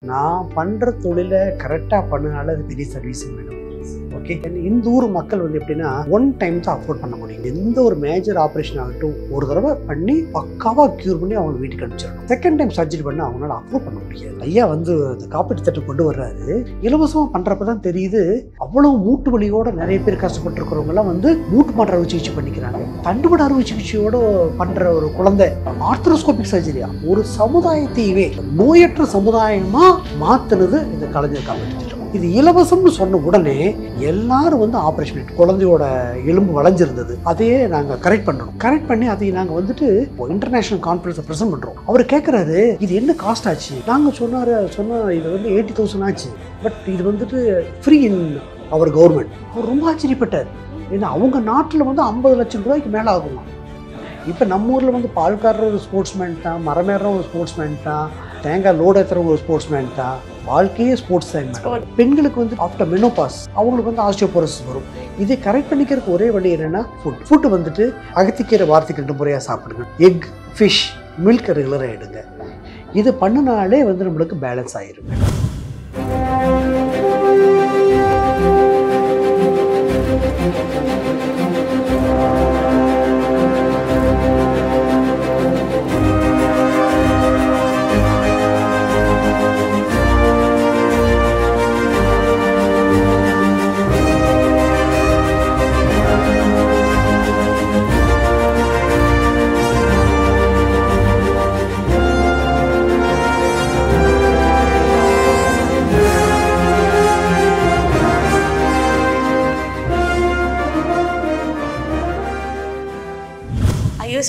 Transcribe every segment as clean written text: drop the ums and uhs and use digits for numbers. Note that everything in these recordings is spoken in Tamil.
நான் பண்ணுற தொழிலை கரெக்டாக பண்ணனால அது பெரிய சர்வீஸ் மேடம். ஓகே, இந்த ஊர் மக்கள் வந்து எப்படின்னா ஒன் டைம் தான் அஃபோர்ட் பண்ண முடியும். எந்த ஒரு மேஜர் ஆப்ரேஷன் ஆகட்டும் ஒரு தடவை பண்ணி பக்காவாக க்யூர் பண்ணி அவங்க வீட்டுக்கு அனுப்பிச்சிடணும். செகண்ட் டைம் சர்ஜரி பண்ண அவங்களால அஃபோர்ட் பண்ண முடியாது. ஐயா வந்து இந்த காப்பீட்டு திட்டம் கொண்டு வர்றாரு. இலவசமாக பண்ணுறப்ப தான் தெரியுது அவ்வளோ மூட்டு வலியோட நிறைய பேர் கஷ்டப்பட்டுருக்கிறவங்கலாம் வந்து மூட்டு மாற்று அறுவை சிகிச்சை பண்ணிக்கிறாங்க. தண்டுவட அறுவை சிகிச்சையோட பண்ணுற ஒரு குழந்தை ஆர்த்ரோஸ்கோபிக் சர்ஜரியா ஒரு சமுதாயத்தையே நோயற்ற சமுதாயமா மாத்துனது இந்த கலைஞர் காப்பீட்டு திட்டம். இது இலவசம்னு சொன்ன உடனே எல்லாரும் வந்து ஆப்ரேஷன் பண்ணிட்டு குழந்தையோட எலும்பு வளைஞ்சிருந்தது அதையே நாங்கள் கரெக்ட் பண்ணணும். கரெக்ட் பண்ணி அதை நாங்கள் வந்துட்டு இன்டர்நேஷனல் கான்ஃபரன்ஸை ப்ரெசென்ட் பண்ணுறோம். அவர் கேட்குறாரு இது என்ன காஸ்ட் ஆச்சு. நாங்கள் சொன்ன இது வந்து 80,000 ஆச்சு, பட் இது வந்துட்டு ஃப்ரீ இன் அவர் கவர்மெண்ட். அவர் ரொம்ப ஆச்சரியப்பட்டார். ஏன்னா அவங்க நாட்டில் வந்து 50 லட்சம் ரூபாய்க்கு மேலே ஆகுமா. இப்போ நம்ம ஊரில் வந்து பால்காரர் ஒரு ஸ்போர்ட்ஸ்மேன் தான், மரமேற ஒரு ஸ்போர்ட்ஸ்மேன் தான், தேங்காய் லோடு ஏற்றுறவங்க ஒரு ஸ்போர்ட்ஸ்மேன் தான், வாழ்க்கையே ஸ்போர்ட்ஸ் தான். பெண்களுக்கு வந்து ஆஃப்டர் மெனோபாஸ் அவங்களுக்கு வந்து ஆஸ்டியோபோரோசிஸ் வரும். இதை கரெக்ட் பண்ணிக்கிறதுக்கு ஒரே வழி என்னென்னா ஃபுட்டு வந்துட்டு அகத்திக்கீரை வாரத்துக்கு 2 முறையாக சாப்பிடுங்க. எக், ஃபிஷ், மில்க் ரெகுலராக எடுங்க. இது பண்ணினாலே வந்து நம்மளுக்கு பேலன்ஸ் ஆகிருங்க.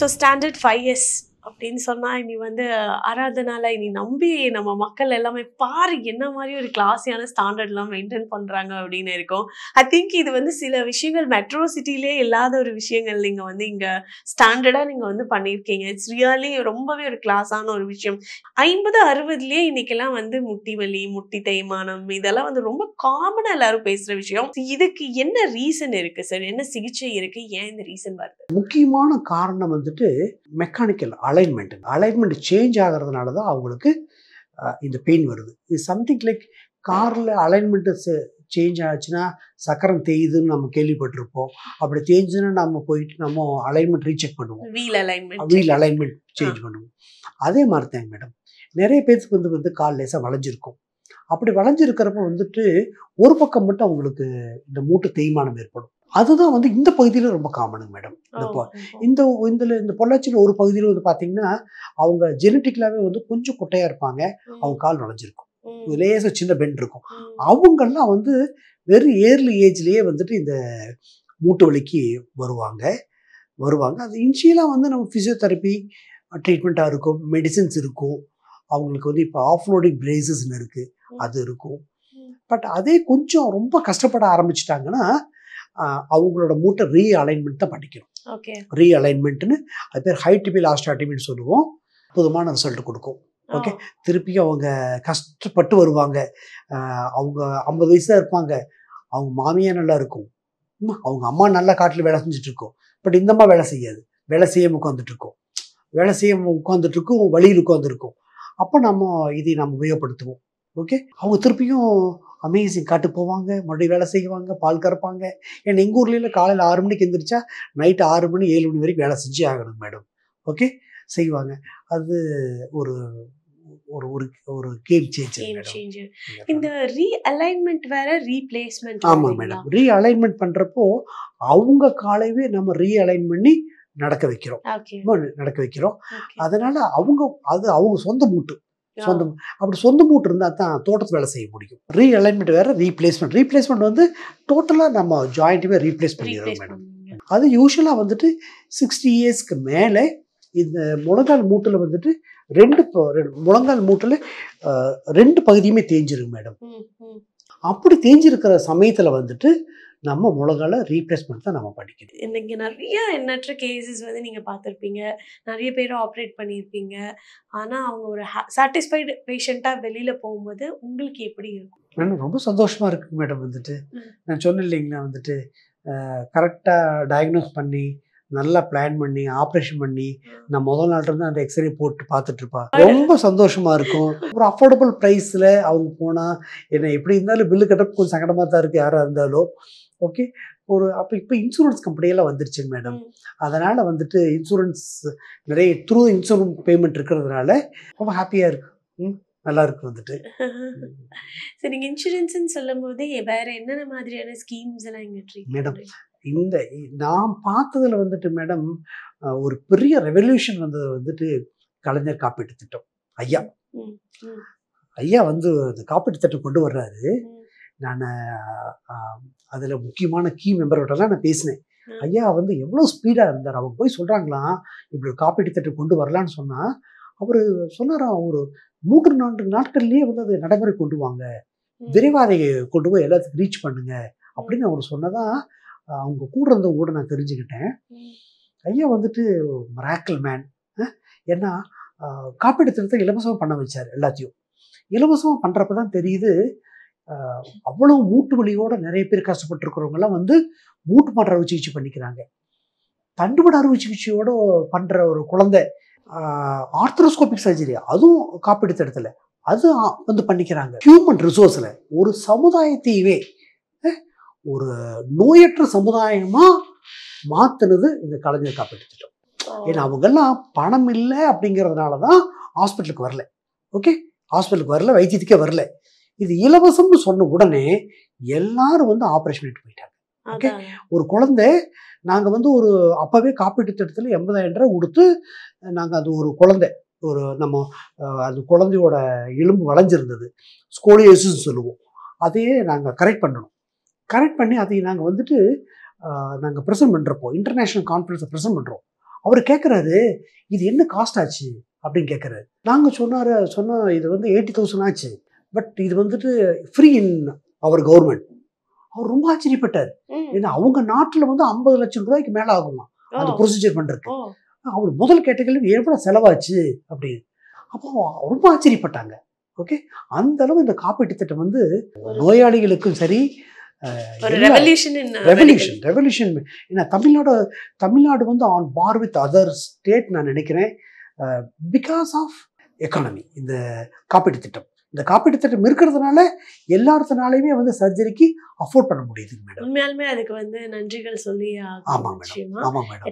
ஸோ ஸ்டாண்டர்ட் 5 இயர்ஸ் அப்படின்னு சொன்னால் இனி வந்து ஆராதனால இனி நம்பி நம்ம மக்கள் எல்லாமே பாரு என்ன மாதிரி ஒரு கிளாஸியான ஸ்டாண்டர்ட்லாம் மெயின்டைன் பண்ணுறாங்க அப்படின்னு இருக்கும். ஐ திங்க் இது வந்து சில விஷயங்கள் மெட்ரோ சிட்டிலே இல்லாத ஒரு விஷயங்கள் நீங்கள் வந்து இங்கே ஸ்டாண்டர்டாக நீங்கள் வந்து பண்ணியிருக்கீங்க. இட்ஸ் ரியலி ரொம்பவே ஒரு கிளாஸான ஒரு விஷயம். 50-60லேயே இன்னைக்கெல்லாம் வந்து முட்டி வலி, முட்டி தேய்மானம் இதெல்லாம் வந்து ரொம்ப காமனாக எல்லாரும் பேசுகிற விஷயம். இதுக்கு என்ன ரீசன் இருக்குது சார்? என்ன சிகிச்சை இருக்குது? ஏன் இந்த ரீசன் வருது? முக்கியமான காரணம் வந்துட்டு மெக்கானிக்கல் அலைன்மெண்ட் சேஞ்ச் ஆகிறதுனால தான் அவங்களுக்கு இந்த பெயின் வருது. இது சம்திங் லைக் காரில் அலைன்மெண்ட்டு சேஞ்ச் ஆச்சுன்னா சக்கரம் தேயுதுன்னு நம்ம கேள்விப்பட்டிருப்போம். அப்படி தேஞ்சுன்னா நம்ம போயிட்டு நம்ம அலைன்மெண்ட் ரீசெக் பண்ணுவோம், வீல் அலைன்மெண்ட் சேஞ்ச் பண்ணுவோம். அதே மாதிரி தாங்க மேடம், நிறைய பேருக்கு வந்து கால் லேசாக வளைஞ்சிருக்கும். அப்படி வளைஞ்சிருக்கிறப்ப வந்துட்டு ஒரு பக்கம் மட்டும் அவங்களுக்கு இந்த மூட்டு தேய்மானம் ஏற்படும். அதுதான் வந்து இந்த பகுதியில் ரொம்ப காமனுங்க மேடம். இந்த பொள்ளாச்சியில் ஒரு பகுதியில் வந்து பார்த்தீங்கன்னா அவங்க ஜெனட்டிக்கலாகவே வந்து கொஞ்சம் குட்டையாக இருப்பாங்க, அவங்க கால் வளைஞ்சிருக்கும், லேசாக சின்ன பெண்ட் இருக்கும். அவங்கெல்லாம் வந்து வெறும் ஏர்லி ஏஜ்லேயே வந்துட்டு இந்த மூட்டு வலிக்கு வருவாங்க. அது இனிஷியலாக வந்து நம்ம ஃபிசியோதெரப்பி ட்ரீட்மெண்ட்டாக இருக்கும், மெடிசின்ஸ் இருக்கும், அவங்களுக்கு வந்து இப்போ ஆஃப்லோடிங் பிரேசஸ்ன்னு இருக்குது, அது இருக்கும். பட் அதே கொஞ்சம் ரொம்ப கஷ்டப்பட ஆரம்பிச்சிட்டாங்கன்னா அவங்களோட மூட்டை ரீஅலைன்மெண்ட் தான் பண்ணிக்கணும். ரீஅலைன்மெண்ட்னு அது பேர் ஹை டிபியல் ஆஸ்டியோடோமின்னு சொல்லுவோம். அற்புதமான ரிசல்ட் கொடுக்கும். ஓகே, திருப்பியும் அவங்க கஷ்டப்பட்டு வருவாங்க. அவங்க 50 வயசு தான் இருப்பாங்க, அவங்க மாமியா நல்லா இருக்கும், அவங்க அம்மா நல்லா காட்டில் வேலை செஞ்சுட்டு இருக்கோம். பட் இந்த அம்மா வேலை செய்யாமல் உட்காந்துட்டு இருக்கோம், வழியில் உட்காந்துருக்கோம். அப்போ இதை நம்ம உபயோகப்படுத்துவோம். ஓகே, அவங்க திருப்பியும் அமேசிங் காட்டு போவாங்க, மறுபடியும் வேலை செய்வாங்க, பால் கறப்பாங்க. ஏன்னா எங்கள் ஊர்லேயும் காலையில் 6 மணிக்கு எழுந்திரிச்சா நைட்டு 6 மணி 7 மணி வரைக்கும் வேலை செஞ்சே ஆகணும் மேடம். ஓகே, செய்வாங்க. அது ஒரு ஒரு ஒரு கேம் சேஞ்சர். இந்த ரீஅலைன்மெண்ட் வேற, ரீப்ளேஸ்மெண்ட். ஆமாம் மேடம், ரீஅலைன்மெண்ட் பண்ணுறப்போ அவங்க காலையவே நம்ம ரீஅலைன் பண்ணி நடக்க வைக்கிறோம். அதனால அவங்க சொந்த மூட்டு அப்படி சொந்த மூட்டு இருந்தால் தான் தோட்டத்து வேலை செய்ய முடியும். ரீஅலைன்மெண்ட் வேற, ரீப்ளேஸ்மெண்ட் வந்து டோட்டலாக நம்ம ஜாயிண்ட்டுமே ரீப்ளேஸ் பண்ணிடுறோம் மேடம். அது யூஸ்வலாக வந்துட்டு 60 இயர்ஸ்க்கு மேலே இந்த முழங்கால் மூட்டில் வந்துட்டு முழங்கால் மூட்டில் 2 பகுதியுமே தேஞ்சிருக்கு மேடம். அப்படி தேஞ்சிருக்கிற சமயத்தில் வந்துட்டு நம்ம முழங்கால ரீப்ளேஸ்மெண்ட் தான் நம்ம படிக்கணும். இன்னைக்கு நிறைய எண்ணற்ற கேசஸ் வந்து நீங்கள் பார்த்துருப்பீங்க, நிறைய பேர் ஆப்ரேட் பண்ணியிருப்பீங்க. ஆனால் அவங்க ஒரு சாட்டிஸ்ஃபைடு பேஷண்ட்டாக வெளியில் போகும்போது உங்களுக்கு எப்படி இருக்கும்? ரொம்ப சந்தோஷமாக இருக்குது மேடம். வந்துட்டு நான் சொன்னேன் இல்லைங்களா, வந்துட்டு கரெக்டாக டயக்னோஸ் பண்ணி நல்லா பிளான் பண்ணி ஆப்ரேஷன் பண்ணி நான் முதல் நாள் இருந்து அந்த எக்ஸ்ரே போட்டு பார்த்துட்டு இருப்பா. ரொம்ப சந்தோஷமா இருக்கும். ஒரு அஃபோர்டபுள் ப்ரைஸில் அவங்க போனால் என்ன எப்படி இருந்தாலும் பில்லு கட்ட கொஞ்சம் சங்கடமாக தான் இருக்குது யாராக இருந்தாலும். ஓகே, அப்போ இப்போ இன்சூரன்ஸ் கம்பெனியெல்லாம் வந்துருச்சுங்க மேடம். அதனால் வந்துட்டு இன்சூரன்ஸ் நிறைய த்ரூ இன்சூரன்ஸ் பேமெண்ட் இருக்கிறதுனால ரொம்ப ஹாப்பியாக இருக்கு. நல்லா இருக்கு வந்துட்டு. சரி, நீங்கள் இன்சூரன்ஸ்ன்னு சொல்லும் போதே வேற என்னென்ன மாதிரியான ஸ்கீம்ஸ் எல்லாம் இங்கே ட்ரீட் மேடம் நான் பார்த்ததுல வந்துட்டு மேடம் ஒரு பெரிய ரெவல்யூஷன் வந்தது வந்துட்டு கலைஞர் காப்பீட்டு திட்டம். ஐயா வந்து அந்த காப்பீட்டு திட்டம் கொண்டு வர்றாரு. நான் அதில் முக்கியமான கீ மெம்பர்கிட்டலாம் நான் பேசினேன். ஐயா வந்து எவ்வளோ ஸ்பீடாக இருந்தார். அவங்க போய் சொல்கிறாங்களாம் இப்படி ஒரு காப்பீட்டு திட்டம் கொண்டு வரலான்னு சொன்னால் அவர் சொன்னாராம் ஒரு 3-4 நாட்கள்லேயே வந்து அதை நடைமுறை கொண்டு வாங்க, விரைவாக அதை கொண்டு போய் எல்லாத்துக்கும் ரீச் பண்ணுங்க அப்படின்னு அவர் சொன்னதான் அவங்க கூட இருந்தவங்க கூட நான் தெரிஞ்சுக்கிட்டேன். ஐயா வந்துட்டு மிராக்கிள் மேன். ஏன்னா காப்பீடு திட்டத்தை இலவசமாக பண்ண வச்சார். எல்லாத்தையும் இலவசமாக பண்ணுறப்ப தான் தெரியுது அவ்வளவு மூட்டு வலியோட நிறைய பேர் கஷ்டப்பட்டுருக்கிறவங்கலாம் வந்து மூட்டு மாற்று அறுவை சிகிச்சை பண்ணிக்கிறாங்க. தண்டுவட அறுவை சிகிச்சையோட பண்ணுற ஒரு குழந்தை ஆர்த்ரோஸ்கோபிக் சர்ஜரி அதுவும் காப்பீடு திட்டத்தில் அது வந்து பண்ணிக்கிறாங்க. ஹியூமன் ரிசோர்ஸில் ஒரு சமுதாயத்தையவே ஒரு நோயற்ற சமுதாயமா மாத்துனது இந்த கலைஞர் காப்பீட்டு திட்டம். ஏன்னா அவங்கெல்லாம் பணம் இல்லை அப்படிங்கிறதுனால தான் ஹாஸ்பிட்டலுக்கு வரல. ஓகே, ஹாஸ்பிட்டலுக்கு வரல, வைத்தியத்துக்கே வரல. இது இலவசம்னு சொன்ன உடனே எல்லாரும் வந்து ஆப்ரேஷன் பண்ணிட்டு போயிட்டாங்க. ஓகே, ஒரு குழந்தை நாங்கள் வந்து ஒரு அப்பவே காப்பீட்டு திட்டத்தில் 80,000 ரூபாய் கொடுத்து நாங்கள் அது ஒரு குழந்தை நம்ம அது குழந்தையோட எலும்பு வளைஞ்சிருந்தது, ஸ்கோலியோசிஸ் சொல்லுவோம். அதையே நாங்கள் கரெக்ட் பண்ணணும். கரெக்ட் பண்ணி அதை நாங்கள் வந்துட்டு நாங்கள் ப்ரெசென்ட் பண்ணுறப்போ இன்டர்நேஷ்னல் கான்ஃபரன்ஸை ப்ரெசென்ட் பண்ணுறோம். அவர் கேட்குறாரு இது என்ன காஸ்ட் ஆச்சு அப்படின்னு கேட்குறாரு. நாங்கள் சொன்னோம் இது வந்து 80,000 ஆச்சு, பட் இது வந்துட்டு ஃப்ரீ இன் அவர் கவர்மெண்ட். அவர் ரொம்ப ஆச்சரியப்பட்டார். ஏன்னா அவங்க நாட்டில் வந்து 50 லட்சம் ரூபாய்க்கு மேலே ஆகுமா அந்த ப்ரொசீஜர் பண்ணுறதுக்கு. அவர் முதல் கேட்ட கேள்வி எவ்வளோ செலவாச்சு அப்படின்னு. அப்போ ரொம்ப ஆச்சரியப்பட்டாங்க. ஓகே, அந்த அளவு இந்த காப்பீட்டு திட்டம் வந்து நோயாளிகளுக்கும் சரி ரெவல்யூஷன். ஏன்னா தமிழ்நாடு வந்து on par with other state நான் நினைக்கிறேன். பிகாஸ் ஆஃப் எக்கானமி இந்த காப்பீட்டு திட்டம். இந்த காப்பீட்டு திட்டம் இருக்கிறதுனால எல்லாத்தினாலையுமே வந்து சர்ஜரிக்கு அஃபோர்ட் பண்ண முடியுது மேடம். உண்மையாலுமே அதுக்கு வந்து நன்றிகள் சொல்லி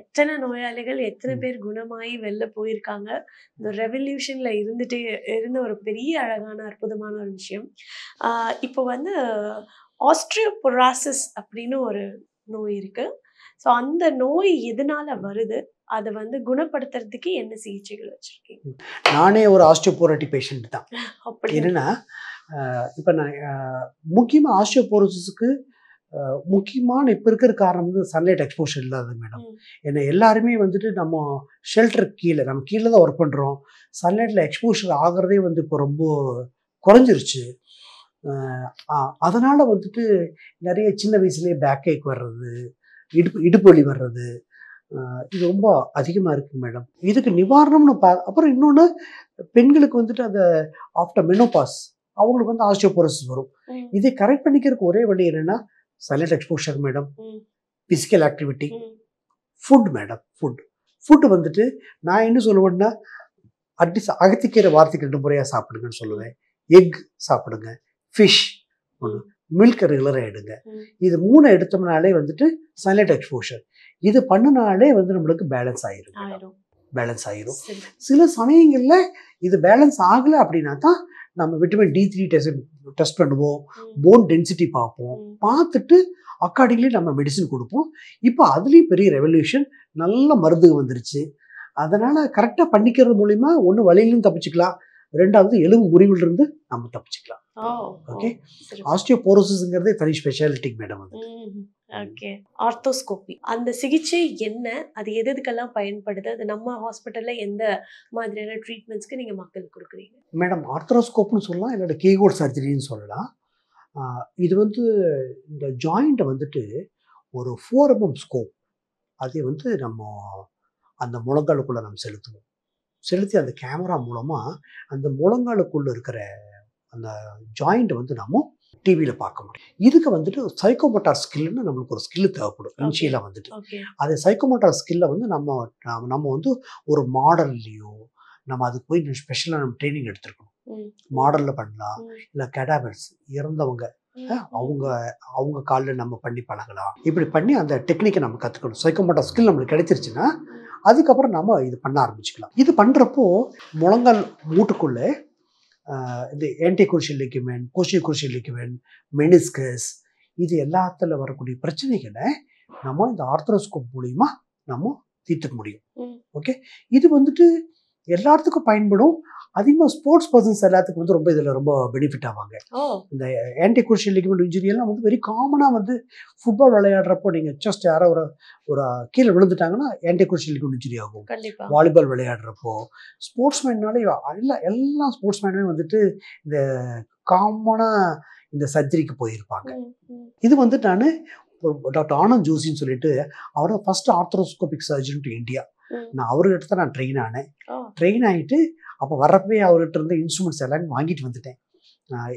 எத்தனை நோயாளிகள் எத்தனை பேர் குணமாயி வெளில போயிருக்காங்க. இந்த ரெவல்யூஷன்ல இருந்த ஒரு பெரிய அழகான அற்புதமான ஒரு விஷயம். இப்போ வந்து ஆஸ்ட்ரியோபொராசிஸ் அப்படின்னு ஒரு நோய் இருக்கு. ஸோ அந்த நோய் எதனால வருது, அதை வந்து குணப்படுத்துறதுக்கு என்ன சிகிச்சைகள் வச்சிருக்கீங்க? நானே ஒரு ஆஸ்டியோபோரோட்டிக் பேஷண்ட் தான். என்னன்னா இப்போ நான் முக்கியமாக ஆஸ்டியோபோரோசிஸ்க்கு முக்கியமான இப்போ இருக்கிற காரணம் வந்து சன்லைட் எக்ஸ்போஷர் இல்லாதது மேடம். ஏன்னா எல்லாருமே வந்துட்டு நம்ம ஷெல்டர் நம்ம கீழே தான் ஒர்க் பண்ணுறோம். சன்லைட்டில் எக்ஸ்போஷர் ஆகிறதே வந்து இப்போ ரொம்ப குறைஞ்சிருச்சு. அதனால் வந்துட்டு நிறைய சின்ன வயசுலேயே பேக் ஏக் வர்றது, இடுப்பு வலி வர்றது, இது ரொம்ப அதிகமாக இருக்குது மேடம். இதுக்கு நிவாரணம்னு அப்புறம் இன்னொன்று பெண்களுக்கு வந்துட்டு அந்த ஆஃப்டர் மெனோபாஸ் அவங்களுக்கு வந்து ஆஸ்டியோபோரோசிஸ் வரும். இதை கரெக்ட் பண்ணிக்கிறதுக்கு ஒரே வழி என்னென்னா sunlight exposure madam, physical activity, food madam. Food வந்துட்டு நான் என்ன சொல்லுவேன்னா அட்லீஸ்ட் அகத்திக்கீரை வாரத்துக்கு 2 முறையாக சாப்பிடுங்கன்னு சொல்லுவேன். எக் சாப்பிடுங்க, ஃபிஷ் ஒன்று, மில்க் ரெகுலராக எடுங்க. இது 3 எடுத்தோம்னாலே வந்துட்டு சன்லைட் எக்ஸ்போஷர் இது பண்ணினாலே வந்து நம்மளுக்கு பேலன்ஸ் ஆயிரும். சில சமயங்களில் இது பேலன்ஸ் ஆகலை அப்படின்னா தான் நம்ம விட்டமின் D3 டெஸ்ட் பண்ணுவோம், போன் டென்சிட்டி பார்ப்போம், பார்த்துட்டு அக்கார்டிங்லி நம்ம மெடிசன் கொடுப்போம். இப்போ அதுலேயும் பெரிய ரெவல்யூஷன், நல்ல மருந்து வந்துருச்சு. அதனால் கரெக்டாக பண்ணிக்கிறது மூலிமா ஒன்று வலியிலும் தப்பிச்சுக்கலாம், 2வது எலும்பு முறிவிலிருந்து நம்ம தப்பிச்சுக்கலாம். ஓகே, ஆஸ்டியோபோரோசிஸ்ங்கிறதே தனி ஸ்பெஷாலிட்டி மேடம். ஓகே, ஆர்த்தோஸ்கோபி அந்த சிகிச்சை என்ன, அது எதுக்கெல்லாம் பயன்படுது, அது நம்ம ஹாஸ்பிட்டலில் எந்த மாதிரியான ட்ரீட்மெண்ட்ஸ்க்கு நீங்கள் மக்களுக்கு கொடுக்குறீங்க? மேடம் ஆர்த்ரோஸ்கோப்னு சொல்லலாம், இல்லைன்னா கீகோட் சர்ஜரின்னு சொல்லலாம். இது வந்து இந்த ஜாயிண்ட்டை வந்துட்டு ஒரு 4 mm ஸ்கோப் அதை வந்து நம்ம அந்த முழங்காலுக்குள்ளே நம்ம செலுத்தி அந்த கேமரா மூலமாக அந்த முழங்காலுக்குள்ளே இருக்கிற அந்த ஜாயிண்ட்டை வந்து நம்ம டிவியில் பார்க்க முடியும். இதுக்கு வந்துட்டு சைக்கோமோட்டார் ஸ்கில்னு நம்மளுக்கு ஒரு ஸ்கில் தேவைப்படும் இனிஷியலாக வந்துட்டு. அது சைக்கோமோட்டார் ஸ்கில்லை வந்து நம்ம வந்து ஒரு மாடல்லையோ நம்ம அதுக்கு போய் ஸ்பெஷலாக நம்ம ட்ரைனிங் எடுத்துருக்கணும். மாடலில் பண்ணலாம், இல்லை கெடாவர்ஸ் இறந்தவங்க அவங்க காலில் நம்ம பண்ணி பழகலாம். இப்படி பண்ணி அந்த டெக்னிக்கை நம்ம கற்றுக்கணும். சைக்கோமோட்டார் ஸ்கில் நம்மளுக்கு கிடைச்சிருச்சுன்னா அதுக்கப்புறம் நம்ம இது பண்ண ஆரம்பிச்சுக்கலாம். இது பண்ணுறப்போ முழங்கால் மூட்டுக்குள்ளே இந்த ஆன்டிக்ரூஷியல் லிகமெண்ட், போஸ்டியர் லிகமெண்ட், மெனிஸ்கஸ் இது எல்லாத்துல வரக்கூடிய பிரச்சனைகளை நம்ம இந்த ஆர்த்ரோஸ்கோப் மூலிமா நம்ம தீர்த்துக்க முடியும். ஓகே, இது வந்துட்டு எல்லாத்துக்கும் பயன்படும். அதிகமாக ஸ்போர்ட்ஸ் பர்சன்ஸ் எல்லாத்துக்கும் வந்து ரொம்ப இதில் ரொம்ப பெனிஃபிட் ஆவாங்க. இந்த ஆன்டிக்ரூஷியல் லிகமெண்ட் இன்ஜுரி எல்லாம் வந்து வெரி காமனாக வந்து ஃபுட்பால் விளையாடுறப்போ நீங்கள் ஜஸ்ட் யாரோ ஒரு கீழே விழுந்துட்டாங்கன்னா ஆன்டிக்ரூஷியல் லிகமெண்ட் இன்ஜுரி ஆகும். வாலிபால் விளையாடுறப்போ ஸ்போர்ட்ஸ்மேன்னாலே எல்லா ஸ்போர்ட்ஸ்மேனுமே வந்துட்டு இந்த காமனாக இந்த சர்ஜரிக்கு போயிருப்பாங்க. இது வந்து நான் டாக்டர் ஆனந்த் ஜோஷின்னு சொல்லிட்டு அவர் தான் first arthroscopic surgeon to India. நான் அவர்கிட்ட தான் நான் ட்ரெயின் ஆனேன். ட்ரெயின் ஆகிட்டு அப்போ வர்றப்பவே அவர்கிட்ட இருந்த இன்ஸ்ட்ருமெண்ட்ஸ் எல்லாமே வாங்கிட்டு வந்துட்டேன்.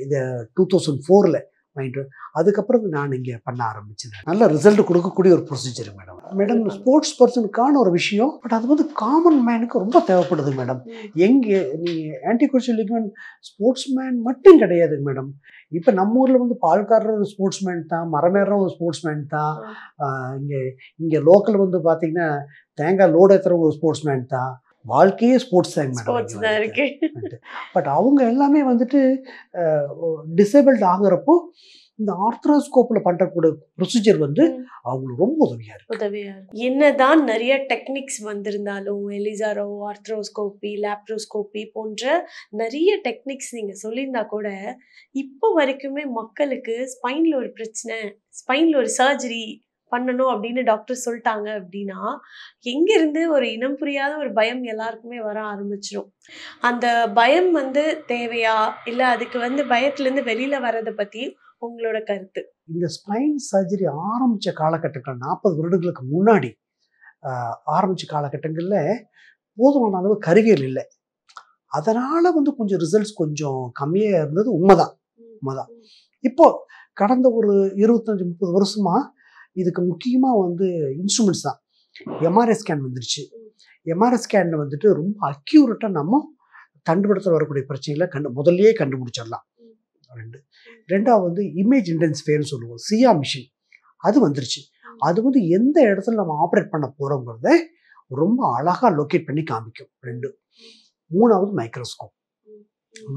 இதை 2004 வாங்கிட்டு அதுக்கப்புறம் நான் இங்கே பண்ண ஆரம்பிச்சேன். நல்ல ரிசல்ட் கொடுக்கக்கூடிய ஒரு ப்ரொசீஜர் மேடம். ஸ்போர்ட்ஸ் பர்சனுக்கான ஒரு விஷயம், பட் அது வந்து காமன் மேனுக்கு ரொம்ப தேவைப்படுது மேடம். எங்கே நீ ஆன்டிக்ரூஷியல் லிகமெண்ட் ஸ்போர்ட்ஸ் மேன் மட்டும் கிடையாது மேடம். இப்போ நம்ம ஊரில் வந்து பால்காரர் ஒரு ஸ்போர்ட்ஸ் மேன் தான், மரமேற ஒரு ஸ்போர்ட்ஸ் மேன் தான், இங்கே லோக்கல் வந்து பார்த்தீங்கன்னா தேங்காய் லோடு ஏற்றுற ஒரு ஸ்போர்ட்ஸ் மேன் தான். வாழ்க்கையே ஸ்போர்ட்ஸ் தான் மேடம். பட் அவங்க எல்லாமே வந்துட்டு டிசேபிள்ட் ஆகுறப்போ இந்த ஆர்த்ரோஸ்கோப்ல பண்றக்கூடிய ப்ரொசீஜர் வந்து அவங்களுக்கு ரொம்ப உதவியா இருக்கு. என்னதான் நிறைய டெக்னிக்ஸ் வந்திருந்தாலும் எலிசாரோ, ஆர்த்ரோஸ்கோபி, லேப்ரோஸ்கோபி போன்ற நிறைய டெக்னிக்ஸ் நீங்க சொல்லியிருந்தா கூட இப்போ வரைக்குமே மக்களுக்கு ஸ்பைன்ல ஒரு பிரச்சனை, ஸ்பைன்ல ஒரு சர்ஜரி பண்ணணும் அப்படின்னு டாக்டர் சொல்லிட்டாங்க அப்படின்னா எங்கிருந்து ஒரு இனம் புரியாத ஒரு பயம் எல்லாருக்குமே வர ஆரம்பிச்சிடும். அந்த பயம் வந்து தேவையா, இல்லை அதுக்கு வந்து பயத்துலேருந்து வெளியில வர்றதை பற்றி உங்களோட கருத்து? இந்த ஸ்பைன் சர்ஜரி ஆரம்பித்த காலகட்டங்கள் 40 வருடங்களுக்கு முன்னாடி ஆரம்பித்த காலகட்டங்களில் போதுமான அளவு கருவியல் இல்லை. அதனால் வந்து கொஞ்சம் ரிசல்ட்ஸ் கொஞ்சம் கம்மியாக இருந்தது உண்மைதான். இப்போ கடந்த ஒரு 25-30 வருஷமாக இதுக்கு முக்கியமாக வந்து இன்ஸ்ட்ருமெண்ட்ஸ் தான். எம்ஆர்ஐ ஸ்கேன் வந்துருச்சு. எம்ஆர்ஐ ஸ்கேனில் வந்துட்டு ரொம்ப அக்யூரேட்டாக நம்ம தண்டுபடத்தில் வரக்கூடிய பிரச்சனைகளை முதல்லயே கண்டுபிடிச்சிடலாம். ரெண்டாவது வந்து இமேஜ் இன்டென்சிஃபையர்னு சொல்லுவோம், சியா மிஷின், அது வந்துருச்சு. அது வந்து எந்த இடத்துல நம்ம ஆப்ரேட் பண்ண போகிறோங்கிறத ரொம்ப அழகாக லொக்கேட் பண்ணி காமிக்கும். மூணாவது மைக்ரோஸ்கோப்.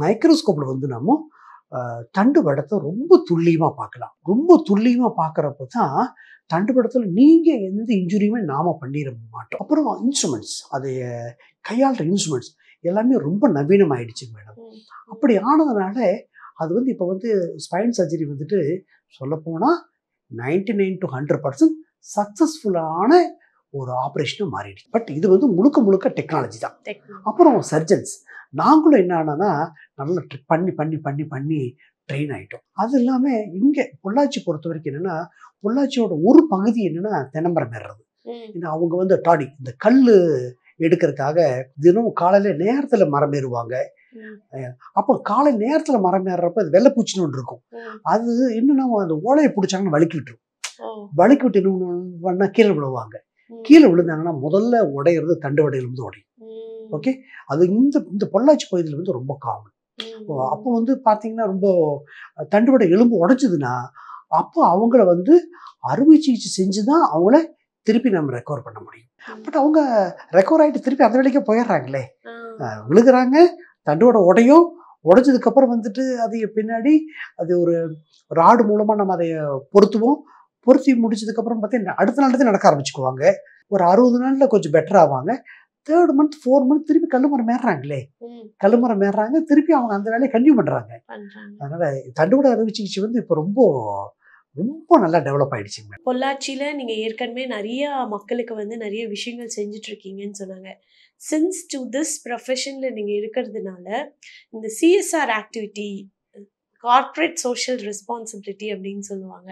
மைக்ரோஸ்கோப்பில் வந்து நம்ம தண்டுபடத்தை ரொம்ப துல்லியமாக பார்க்கலாம். ரொம்ப துல்லியமாக பார்க்குறப்ப தான் தண்டுபடத்தில் நீங்கள் எந்த இன்ஜுரியுமே நாம் பண்ணிட மாட்டோம். அப்புறம் இன்ஸ்ட்ருமெண்ட்ஸ், அதை கையாளுற இன்ஸ்ட்ருமெண்ட்ஸ் எல்லாமே ரொம்ப நவீனமாயிடுச்சு மேடம். அப்படி ஆனதுனால அது வந்து இப்போ வந்து ஸ்பைன் சர்ஜரி வந்துட்டு சொல்லப்போனால் 99 to 100% சக்ஸஸ்ஃபுல்லான ஒரு ஆப்ரேஷனாக மாறிடுச்சு. பட் இது வந்து முழுக்க டெக்னாலஜி தான். அப்புறம் சர்ஜன்ஸ் நாங்களும் என்ன ஆனோன்னா நல்லா பண்ணி பண்ணி பண்ணி பண்ணி ட்ரெயின் ஆகிட்டோம். அது இல்லாமல் இங்கே பொள்ளாச்சி பொறுத்த வரைக்கும் என்னென்னா, பொள்ளாச்சியோட ஒரு பகுதி என்னென்னா தென்னமரம் ஏறுறது. அவங்க வந்து டாடி இந்த கல் எடுக்கிறதுக்காக தினமும் காலையில் நேரத்தில் மரம் ஏறுவாங்க. அப்போ காலை நேரத்தில் மரம் ஏறுறப்ப அது வெள்ளைப்பூச்சின்னு ஒன்று இருக்கும். அது என்னன்னா அந்த ஓலையை பிடிச்சாங்கன்னு வலிக்கி விட்டுரும். வலிக்கி விட்டு என்ன பண்ணா கீழே விழுவாங்க. கீழே விழுந்தாங்கன்னா முதல்ல உடையிறது தண்டு வடையில இருந்து உடையும். ஓகே, அது இந்த பொள்ளாச்சி பகுதியில் வந்து ரொம்ப காமன். அப்போ வந்து பார்த்தீங்கன்னா ரொம்ப தண்டுவடை எலும்பு உடைச்சதுன்னா அப்போ அவங்கள வந்து அறுவை சிகிச்சை செஞ்சு தான் அவங்கள திருப்பி நம்ம ரெக்கவர் பண்ண முடியும். பட் அவங்க ரெக்கவர் ஆகிட்டு திருப்பி அந்த வேலைக்கே போயிடுறாங்களே, விழுகிறாங்க, தண்டுவடை உடைச்சதுக்கப்புறம் வந்துட்டு அது பின்னாடி அது ஒரு ராடு மூலமாக நம்ம அதை பொருத்தி முடிச்சதுக்கப்புறம் பார்த்தீங்கன்னா அடுத்த நாள் நடக்க ஆரம்பிச்சுக்குவாங்க. ஒரு 60 நாளில் கொஞ்சம் பெட்டர் ஆவாங்க. 3rd month 4 month திருப்பி கல்லுமரம் ஏறுறாங்க, திருப்பி அவங்க அந்த வேலையை கன்டினியூ பண்ணுறாங்க. அதனால தண்டுவடை அறுவை சிகிச்சை வந்து இப்போ ரொம்ப ரொம்ப நல்லா டெவலப் ஆயிடுச்சு. பொள்ளாச்சியில் நீங்கள் ஏற்கனவே நிறைய மக்களுக்கு வந்து நிறைய விஷயங்கள் செஞ்சுட்டு இருக்கீங்கன்னு சொன்னாங்க. சின்ஸ் டு திஸ் ப்ரொஃபஷனில் நீங்கள் இருக்கிறதுனால இந்த CSR activity corporate social responsibility அப்படின்னு சொல்லுவாங்க.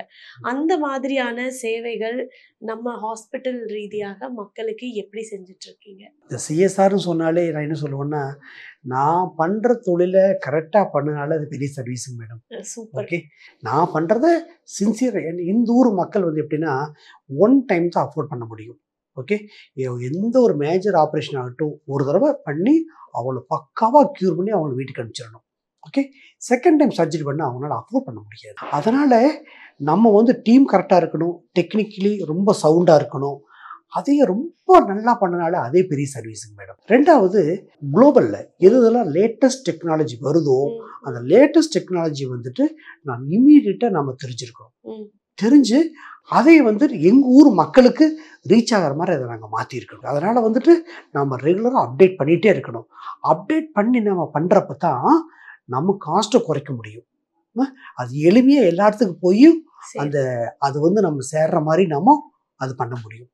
அந்த மாதிரியான சேவைகள் நம்ம ஹாஸ்பிட்டல் ரீதியாக மக்களுக்கு எப்படி செஞ்சுட்டு இருக்கீங்க? இந்த சிஎஸ்ஆர்னு சொன்னாலே நான் என்ன சொல்லுவேன்னா, நான் பண்ணுற தொழிலை கரெக்டாக பண்ணினாலே அது பெரிய சர்வீஸுங்க மேடம். சூப்பர். ஓகே, நான் பண்ணுறத சின்சியர். இந்த ஊர் மக்கள் வந்து எப்படின்னா ஒன் டைம் தான் அஃபோர்ட் பண்ண முடியும். ஓகே, எந்த ஒரு மேஜர் ஆப்ரேஷன் ஆகட்டும் ஒரு தடவை பண்ணி அவங்கள பக்காவாக க்யூர் பண்ணி அவங்கள வீட்டுக்கு அனுப்பிச்சிடணும். ஓகே, செகண்ட் டைம் சர்ஜரி பண்ண அவங்களால அஃபோர்ட் பண்ண முடியாது. அதனால் நம்ம வந்து டீம் கரெக்டாக இருக்கணும், டெக்னிக்கலி ரொம்ப சவுண்டாக இருக்கணும். அதையே ரொம்ப நல்லா பண்ணனால அதே பெரிய சர்வீஸுங்க மேடம். ரெண்டாவது, குளோபலில் எதெல்லாம் லேட்டஸ்ட் டெக்னாலஜி வருதோ அந்த லேட்டஸ்ட் டெக்னாலஜி வந்துட்டு நாம் இம்மீடியட்டாக நம்ம தெரிஞ்சிருக்கோம். தெரிஞ்சு அதை வந்து எங்கள் ஊர் மக்களுக்கு ரீச் ஆகிற மாதிரி அதை நாங்கள் மாற்றிருக்கணும். அதனால் வந்துட்டு நம்ம ரெகுலராக அப்டேட் பண்ணிகிட்டே இருக்கணும். அப்டேட் பண்ணி நம்ம பண்ணுறப்ப தான் நம்ம காஸ்ட்டை குறைக்க முடியும். அது எளிமையாக எல்லா இடத்துக்கும் போய் அது வந்து நம்ம சேர்ற மாதிரி நம்ம அது பண்ண முடியும்.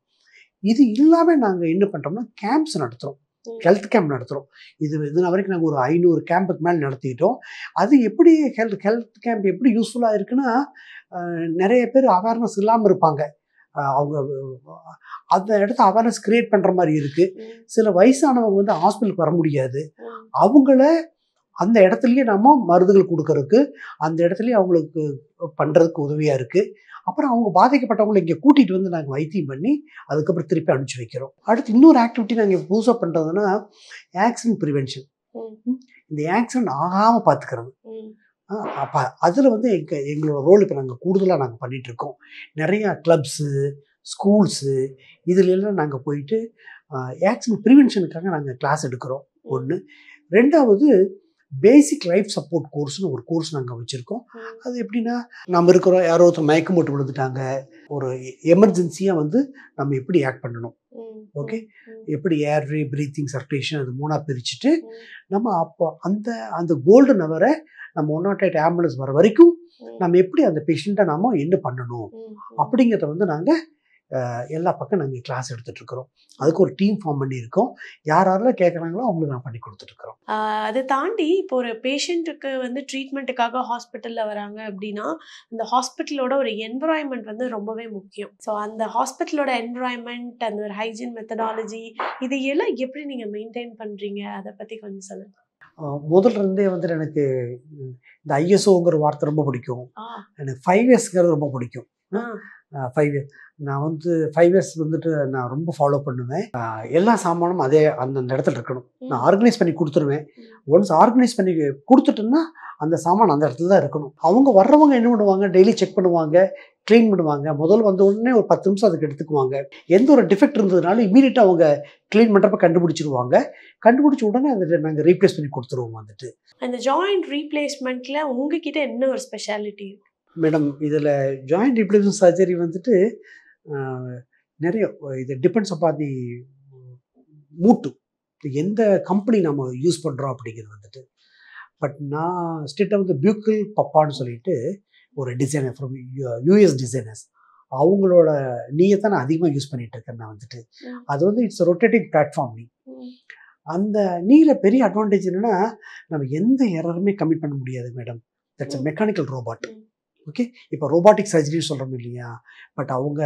இது இல்லாமல் நாங்கள் என்ன பண்ணுறோம்னா கேம்ப்ஸ் நடத்துகிறோம், ஹெல்த் கேம்ப் நடத்துகிறோம். இது வரைக்கும் நாங்கள் ஒரு 500 கேம்புக்கு மேலே நடத்திக்கிட்டோம். அது எப்படி ஹெல்த் கேம்ப் எப்படி யூஸ்ஃபுல்லாக இருக்குன்னா, நிறைய பேர் அவேர்னஸ் இல்லாமல் இருப்பாங்க. அவங்க அந்த இடத்த அவேர்னஸ் கிரியேட் பண்ணுற மாதிரி இருக்குது. சில வயசானவங்க வந்து ஹாஸ்பிட்டலுக்கு வர முடியாது. அவங்கள அந்த இடத்துலையே நம்ம மருந்துகள் கொடுக்கறதுக்கு அந்த இடத்துலையே அவங்களுக்கு பண்ணுறதுக்கு உதவியாக இருக்குது. அப்புறம் அவங்க பாதிக்கப்பட்டவங்களை இங்கே கூட்டிகிட்டு வந்து நாங்கள் வைத்தியம் பண்ணி அதுக்கப்புறம் திருப்பி அனுப்பிச்சி வைக்கிறோம். அடுத்து இன்னொரு ஆக்டிவிட்டி நாங்கள் இப்போ புதுசாக பண்ணுறதுன்னா ஆக்சிடென்ட் ப்ரிவென்ஷன். இந்த ஆக்சிடென்ட் ஆகாமல் பார்த்துக்கிறது. அப்போ அதில் வந்து எங்களோட ரோல் இப்போ நாங்கள் கூடுதலாக நாங்கள் பண்ணிகிட்ருக்கோம். நிறையா கிளப்ஸு, ஸ்கூல்ஸு இதுலெல்லாம் நாங்கள் போயிட்டு ஆக்சிடென்ட் ப்ரிவென்ஷனுக்காக நாங்கள் கிளாஸ் எடுக்கிறோம். ஒன்று. ரெண்டாவது, பேசிக் லைஃப் சப்போர்ட் கோர்ஸ்னு ஒரு கோர்ஸ் நாங்கள் வச்சுருக்கோம். அது எப்படின்னா, நம்ம இருக்கிறோம், யாரோ ஒருத்தர் மயக்கம் போட்டு விழுந்துட்டாங்க, ஒரு எமர்ஜென்சியாக வந்து நம்ம எப்படி ஆக்ட் பண்ணணும். ஓகே, எப்படி ஏர்வே, ப்ரீத்திங், சர்க்குலேஷன் அது 3ஆக பிரிச்சுட்டு நம்ம அப்போ அந்த கோல்டன் ஹவரை நம்ம 108 ஆம்புலன்ஸ் வர வரைக்கும் நம்ம எப்படி அந்த பேஷண்ட்டை நம்ம என்ன பண்ணணும் அப்படிங்கிறத வந்து நாங்கள் எல்லா பக்கம் நாங்கள் கிளாஸ் எடுத்துகிட்ருக்குறோம். அதுக்கு ஒரு டீம் ஃபார்ம் பண்ணியிருக்கோம். யாரெல்லாம் கேட்குறாங்களோ அவங்களுக்கு நான் பண்ணி கொடுத்துட்ருக்குறோம். அதை தாண்டி இப்போ ஒரு பேஷண்ட்டுக்கு வந்து ட்ரீட்மெண்ட்டுக்காக ஹாஸ்பிட்டலில் வராங்க அப்படின்னா அந்த ஹாஸ்பிட்டலோட ஒரு என்வரான்மெண்ட் வந்து ரொம்பவே முக்கியம். ஸோ அந்த ஹாஸ்பிட்டலோட என்வரான்மெண்ட், அந்த ஒரு ஹைஜீன் மெத்தடாலஜி இது எல்லாம் எப்படி நீங்கள் மெயின்டைன் பண்ணுறீங்க, அதை பற்றி கொஞ்சம் சொல்லுங்கள். முதல்ல இருந்தே வந்துட்டு எனக்கு இந்த ஐஎஸ்ஓங்கிற வார்த்தை ரொம்ப பிடிக்கும். எனக்கு 5 இயர்ஸ்ங்கிறது ரொம்ப பிடிக்கும். 5 இயர்ஸ் நான் வந்து 5 இயர்ஸ் வந்துட்டு நான் ரொம்ப ஃபாலோ பண்ணுவேன். எல்லா சாமானும் அதே அந்தந்த இடத்துல இருக்கணும். நான் ஆர்கனைஸ் பண்ணி கொடுத்துருவேன். ஒன்ஸ் ஆர்கனைஸ் பண்ணி கொடுத்துட்டேன்னா அந்த சாமான் அந்த இடத்துல தான் இருக்கணும். அவங்க வர்றவங்க என்ன பண்ணுவாங்க, டெய்லி செக் பண்ணுவாங்க, க்ளீன் பண்ணுவாங்க. முதல்ல வந்த உடனே ஒரு 10 நிமிஷம் அதுக்கு எடுத்துக்குவாங்க. எந்த ஒரு டிஃபெக்ட் இருந்ததுனாலும் இமீடியட்டாக அவங்க க்ளீன் பண்ணுறப்ப கண்டுபிடிச்சிருவாங்க. கண்டுபிடிச்ச உடனே அதை நாங்கள் ரீப்ளேஸ் பண்ணி கொடுத்துருவோம். வந்துட்டு அந்த ஜாயிண்ட் ரீப்ளேஸ்மெண்ட்டில் உங்ககிட்ட என்ன ஒரு ஸ்பெஷாலிட்டி மேடம்? இதில் ஜாயிண்ட் ரீப்ளேஸ்மெண்ட் சர்ஜரி வந்துட்டு நிறைய இது டிபெண்ட்ஸ் அப்பான் தி மூட்டு, எந்த கம்பெனி நம்ம யூஸ் பண்ணுறோம் அப்படிங்கிறது வந்துட்டு. பட் நான் ஸ்ட்ரிக்டாக வந்து பியூக்கிள் பப்பான்னு சொல்லிட்டு ஒரு டிசைனர் ஃப்ரம் யூஎஸ் டிசைனர்ஸ், அவங்களோட நீயை தான் நான் அதிகமாக யூஸ் பண்ணிகிட்டு இருக்கேன். நான் வந்துட்டு அது வந்து இட்ஸ் ரொட்டேட்டிங் பிளாட்ஃபார்ம் நீ. அந்த நீல பெரிய அட்வான்டேஜ் என்னென்னா, நம்ம எந்த எரருமே கமிட் பண்ண முடியாது madam. That's a mechanical robot. Okay, இப்போ ரோபாட்டிக் சர்ஜரின்னு சொல்கிறோம் இல்லையா, பட் அவங்க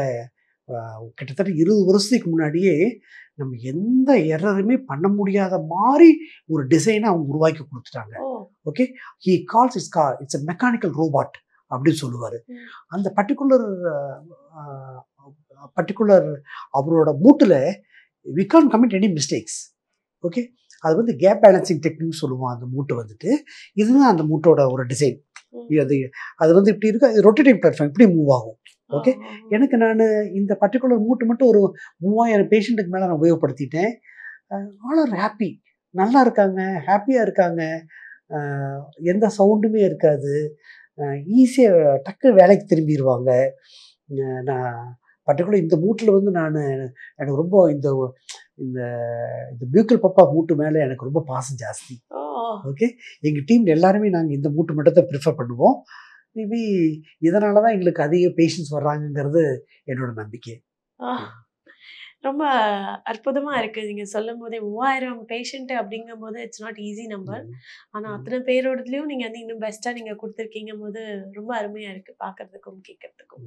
கிட்டத்தட்ட 20 வருஷத்துக்கு முன்னாடியே நம்ம எந்த எரருமே பண்ண முடியாத மாதிரி ஒரு டிசைனை அவங்க உருவாக்கி கொடுத்துட்டாங்க. Okay, he calls it's a mechanical robot அப்படின்னு சொல்லுவார். அந்த பர்டிகுலர் அவரோட மூட்டில் we can't commit any mistakes. Okay, அது வந்து கேப் பேலன்சிங் டெக்னிக்னு சொல்லுவோம். அந்த மூட்டை வந்துட்டு இதுதான் அந்த மூட்டோட ஒரு டிசைன். அது வந்து இப்படி இருக்கு, அது ரொட்டேட்டிங் பிளாட்ஃபார்ம் இப்படி மூவ் ஆகும். ஓகே, எனக்கு நான் இந்த பர்டிகுலர் மூட்டை மட்டும் ஒரு 3000 பேஷண்ட்டுக்கு மேலே நான் உபயோகப்படுத்திட்டேன். ஆல் ஆர் ஹாப்பி, நல்லா இருக்காங்க, ஹாப்பியாக இருக்காங்க, எந்த சவுண்டுமே இருக்காது, ஈஸியாக டக்கு வேலைக்கு திரும்பிடுவாங்க. நான் பர்டிகுலர் இந்த மூட்டில் வந்து எனக்கு ரொம்ப இந்த பியூக்கிள் பப்பா மூட்டு மேலே எனக்கு ரொம்ப பாசம் ஜாஸ்தி. ஓகே, எங்கள் டீம் எல்லாருமே நாங்கள் இந்த மூட்டு மட்டும் தான் ப்ரிஃபர் பண்ணுவோம். மேபி இதனால தான் எங்களுக்கு அதிக பேஷண்ட்ஸ் வர்றாங்கங்கிறது என்னோட நம்பிக்கை. ரொம்ப அற்புதமா இருக்கு. நீங்க சொல்லும்போதே 3000 பேஷண்ட் அப்படிங்கும்போது இட்ஸ் நாட் ஈஸி நம்பர். ஆனா அத்தனை பேரோடதுலயும் நீங்க வந்து இன்னும் பெஸ்ட்டா நீங்க குடுத்துருக்கீங்கும்போது ரொம்ப அருமையா இருக்கு பார்க்கறதுக்கும், கேட்கறதுக்கும்.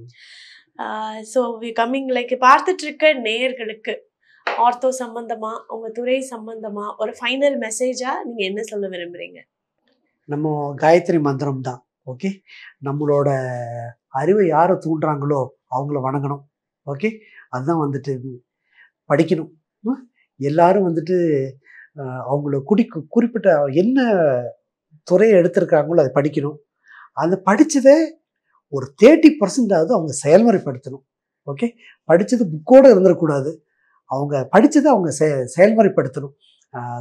ஸோ வி கம்மிங் லைக் பார்த்துட்டு இருக்க நேயர்களுக்கு ஆர்த்தோ சம்பந்தமா, உங்க துறை சம்பந்தமா ஒரு ஃபைனல் மெசேஜா நீங்க என்ன சொல்ல விரும்புறீங்க? நம்ம காயத்ரி மந்திரம் தான். ஓகே. நம்மளோட அறிவை யாரை தூண்டுறாங்களோ அவங்கள வணங்கணும். ஓகே. அதுதான் வந்துட்டு படிக்கணும். ம். எல்லாரும் வந்துட்டு அவங்கள குறிப்பிட்ட என்ன துறையை எடுத்திருக்காங்களோ அதை படிக்கணும். அதை படிச்சதை ஒரு 30% அவங்க செயல்முறைப்படுத்தணும். ஓகே. படிச்சது புக்கோட இருந்துடக்கூடாது. அவங்க படிச்சதை அவங்க செயல்முறைப்படுத்தணும்.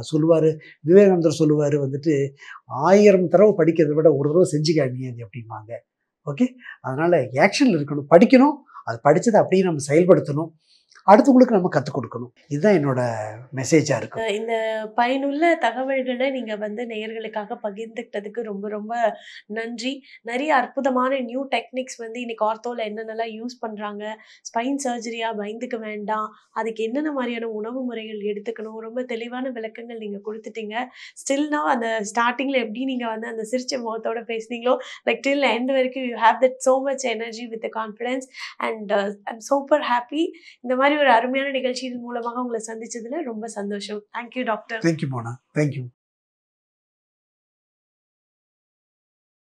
சொல்லுவாரு, விவேகானந்தர் சொல்லுவாரு வந்துட்டு, 1000 தடவை படிக்கிறத விட ஒரு தடவை செஞ்சு காமிங்க அப்படிம்பாங்க. ஓகே. அதனால ஆக்ஷன்ல இருக்கணும். படிக்கணும். அது படிச்சதை அப்படியே நம்ம செயல்படுத்தணும். அடுத்தவங்களுக்கு நம்ம கத்துக் கொடுக்கணும். இதுதான் என்னோட மெசேஜா இருக்கும். இந்த பயனுள்ள தகவல்களை நீங்க வந்து நேயர்களுக்காக பகிர்ந்துக்கிட்டதுக்கு ரொம்ப ரொம்ப நன்றி. நிறைய அற்புதமான நியூ டெக்னிக்ஸ் வந்து இன்னைக்கு ஆர்த்தோல என்னென்னலாம் யூஸ் பண்றாங்க, ஸ்பைன் சர்ஜரியா பயந்துக்க வேண்டாம், அதுக்கு என்னென்ன மாதிரியான உணவு முறைகள் எடுத்துக்கணும், ரொம்ப தெளிவான விளக்கங்கள் நீங்க கொடுத்துட்டீங்க. ஸ்டில் நவ் அந்த ஸ்டார்டிங்ல எப்படி நீங்க வந்து அந்த சிரிச்ச முகத்தோட பேசுனீங்களோ, லைக் டில் எண்ட் வரைக்கும் you have that so much energy with confidence and I'm super happy. இந்த மாதிரி ஒரு அருமையான நிகழ்ச்சியின் மூலமாக உங்களை சந்திச்சதுல ரொம்ப சந்தோஷம். Thank you doctor. Thank you Mona. Thank you.